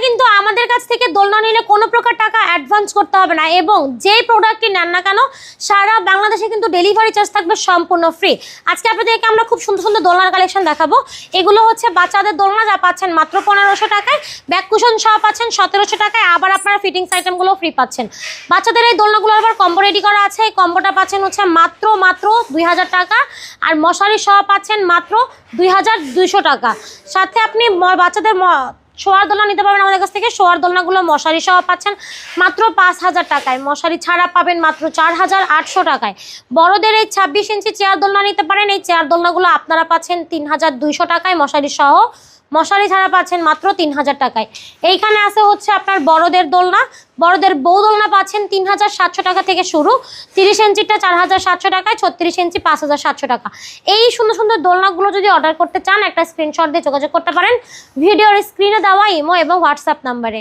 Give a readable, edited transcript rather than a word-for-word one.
কিন্তু আমাদের কাছ থেকে দোলনা নিলে কোনো প্রকার টাকা অ্যাডভান্স করতে হবে না, এবং যেই প্রোডাক্টটি নেন না কেন সারা বাংলাদেশে কিন্তু ডেলিভারি চার্জ থাকবে সম্পূর্ণ ফ্রি। আজকে আপনাদেরকে আমরা খুব সুন্দর সুন্দর দোলনার কালেকশন দেখাবো। এগুলো হচ্ছে বাচ্চাদের দোলনা, যা পাচ্ছেন মাত্র 1500 টাকায়, ব্যাক কুশন সহ পাচ্ছেন 1700 টাকায়, আবার আপনারা ফিটিংস আইটেমগুলো ফ্রি পাচ্ছেন। বাচ্চাদের এই দোলনাগুলো আবার কম্বো রেডি করা আছে, এই কম্বোটা পাচ্ছেন হচ্ছে মাত্র 2000 টাকা, আর মশারি সহ পাচ্ছেন মাত্র 2200 টাকা। সাথে আপনি বাচ্চাদের শোয়ার দোলনা নিতে পারবেন আমাদের কাছ থেকে। শোয়ার দোলনাগুলো মশারি সহ পাচ্ছেন মাত্র 5000 টাকায়, মশারি ছাড়া পাবেন মাত্র 4800 টাকায়। বড়দের এই 26 ইঞ্চি চেয়ার দোলনা নিতে পারেন, এই চেয়ার দোলনাগুলো আপনারা পাচ্ছেন 3200 টাকায় মশারি সহ, মশারি ছাড়া পাচ্ছেন মাত্র 3000 টাকায়। এইখানে আছে হচ্ছে আপনার বড়দের দোলনা, বড়দের বউ দোলনা পাচ্ছেন 3700 টাকা থেকে শুরু, 30 ইঞ্চিটা 4700 টাকায়, 36 ইঞ্চি 5700 টাকা। এই সুন্দর সুন্দর দোলনাগুলো যদি অর্ডার করতে চান একটা স্ক্রিনশট দিয়ে যোগাযোগ করতে পারেন ভিডিওর স্ক্রিনে দেওয়া ইমো এবং হোয়াটসঅ্যাপ নাম্বারে।